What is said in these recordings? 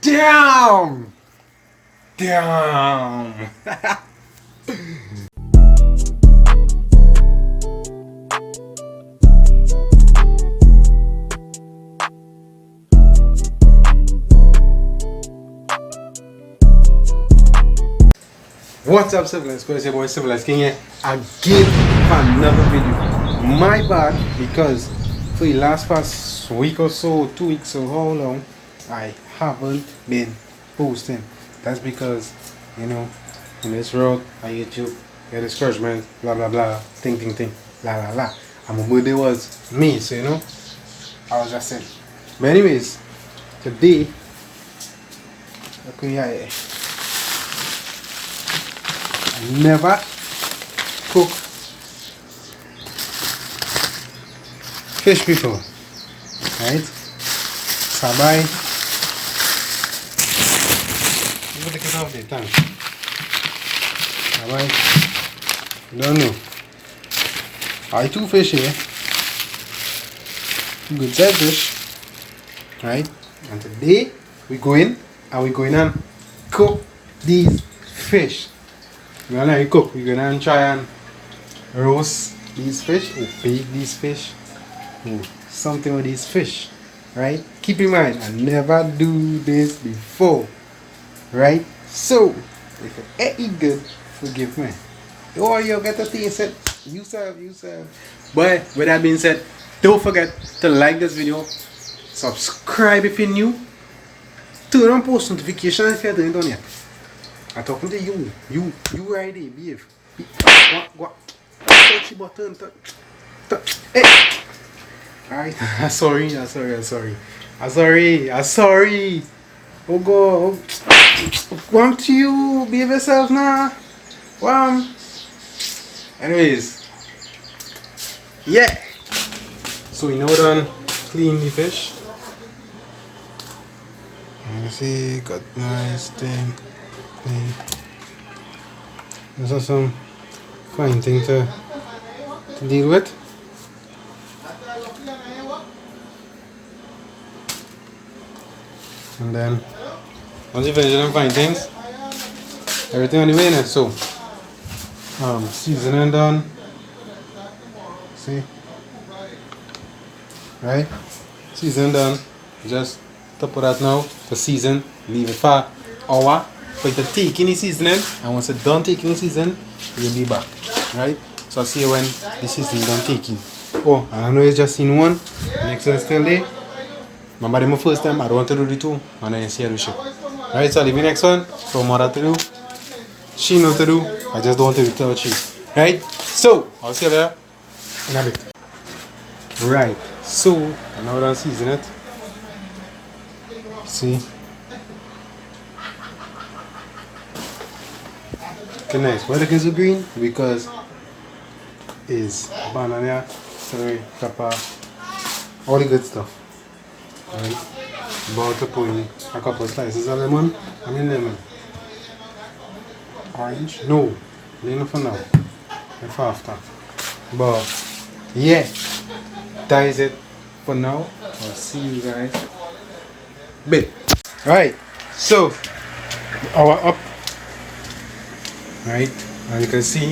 Damn! Damn! What's up, Civilized? It's your boy Civilized King here again for another video. My bad, because for the past week or so, 2 weeks or how long, I haven't been posting. That's because, you know, in this road, on YouTube, get discouragement, blah blah blah, ting, blah blah blah. And my birthday was me, so you know, I was just saying. But anyways, today, look here. I never cook fish before, right? Sabai. You take it off the tank. Sabai. Don't know. I two fish here. Good size fish, right? And today we go in and we going and cook these fish. We're gonna cook. We're gonna try and roast these fish or bake these fish or something with these fish, right? Keep in mind, I never do this before, right? So if it ain't good, forgive me. Or you get the taste it. You serve. But with that being said, don't forget to like this video, subscribe if you're new, turn on post notifications if you haven't done yet. I'm talking to you right there, behave. What? Touch the button, hey! Alright, I'm sorry. Oh God, want you, behave yourself now. Anyways, yeah. So we now done clean the fish. You see, got nice thing. This is some fine thing to deal with. And then once you finish them fine things, everything on the way now. So seasoning done. See? Right? Seasoning done. Just top of that now to season, leave it for an hour. For it to take in the seasoning, and once it's done taking the seasoning, you'll be back, right? So I'll see you when the seasoning done taking. Oh, and I know it's just seen one, next one is still there. Remember my first time, I don't want to do the two, and then you see how we show. Right, so I'll leave the next one, for mother to do, she know to do, I just don't want to do it she. Right, so I'll see you there in a bit. Right, so I'm now done seasoning it. See? Okay, nice. Why the kids are green? Because is banana, celery, pepper, all the good stuff. Right? About to put in a couple of slices of lemon. I mean lemon. Orange? No. Leave it for now. And for after. But yeah, that is it for now. I'll see you guys bit. Alright, so our up. Right, and you can see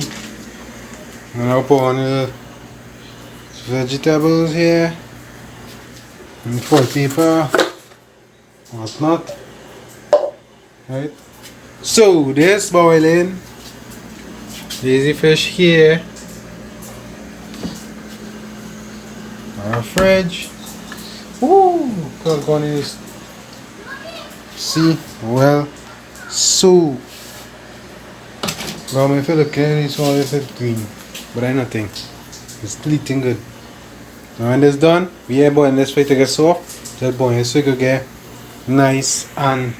I'm gonna put on the vegetables here and foil paper, whatnot. Right, so this boiling, lazy fish here, our fridge. Woo! Cold is see well so. Well, if you look at this one, it's green, but I nothing. It's still eating good. Now when this done, we are boiling this way to get soft. Just boil it so it can get nice and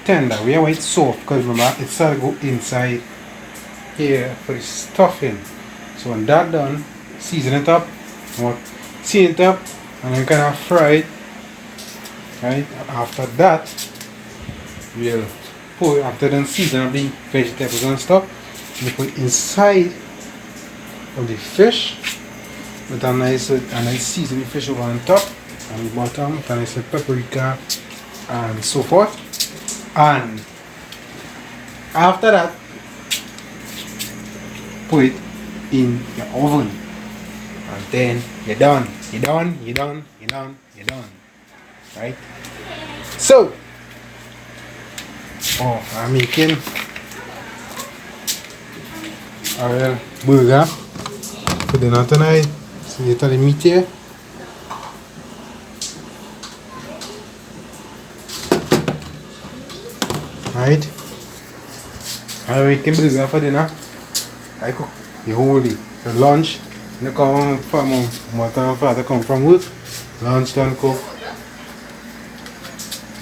tender. We are wait soft because remember it's started to go inside here for the stuffing. So when that done, season it up, and then kind of fry it. Right? After that, we'll after then season up the vegetables and stuff, we put inside of the fish with a nice seasoned fish over on top and the bottom with a nice paprika and so forth. And after that, put it in your oven, and then you're done. You're done. You're done. You're done. You're done. Right? So, I'm making a burger for dinner tonight. So you the meat here. Right? I'm making burger for dinner. I cook the whole day. For lunch, I come from mother and father come from work. Lunch done cook.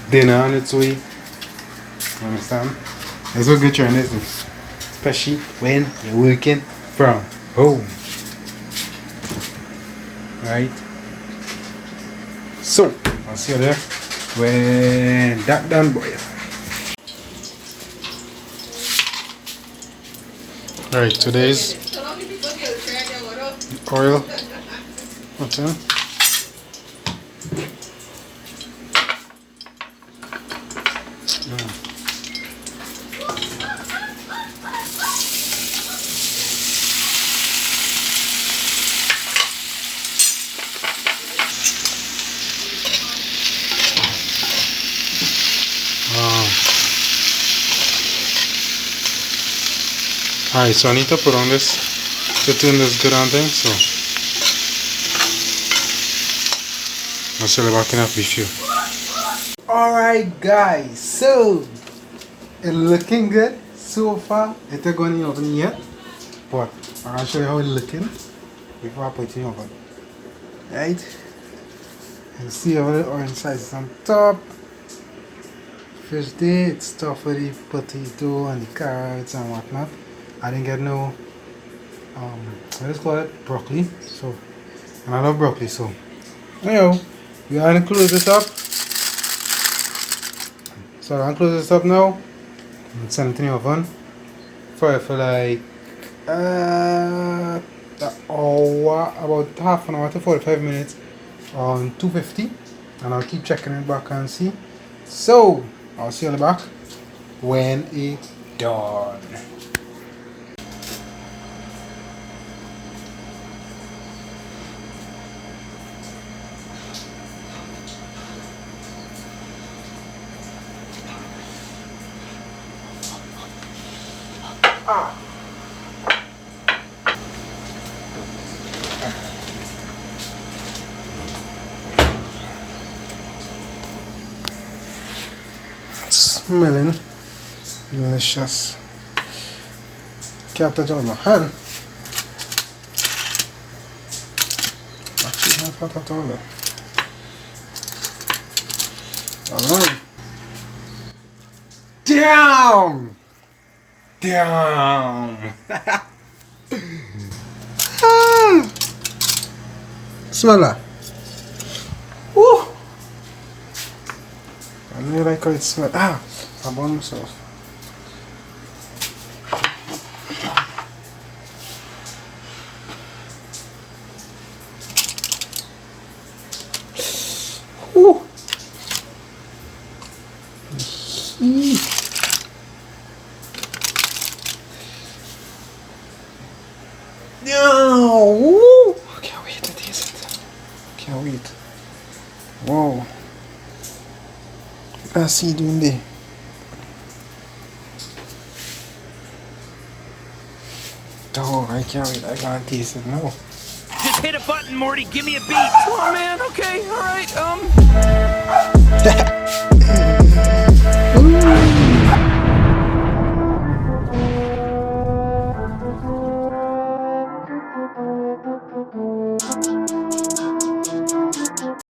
Dinner on its way. Understand? That's what good training is. Especially when you're working from home. Right? So, I'll see you there when that done boil. Right, today's oil. What's in? Alright, so I need to put on this to turn this good on thing, so I'll sell it back in up with you. Alright guys, so it's looking good so far. It's not going in the oven yet, but I'll show you how it's looking before I put it in the oven. Right? You see all the orange slices on top. Fish there, it's tough for the potato and the carrots and whatnot. I didn't get no what is it called, broccoli. So, and I love broccoli, so anyhow, we are gonna close this up. So I'm gonna close this up now and send it in the oven for like an hour, about half an hour to 45 minutes on 250, and I'll keep checking it back and see. So I'll see you on the back when it's done. Smelling delicious. Can't touch on my hand. Actually, not at all. Alright. Damn! Damn! Smell that. Woo! I really like how it smells. I burned myself. Woo! No! Woo! I can't wait to taste it. Can't wait. Whoa. Let's see doing there. Oh, I can't wait. I can't taste it now. Just hit a button, Morty. Give me a beat. Come on, man. Okay, all right.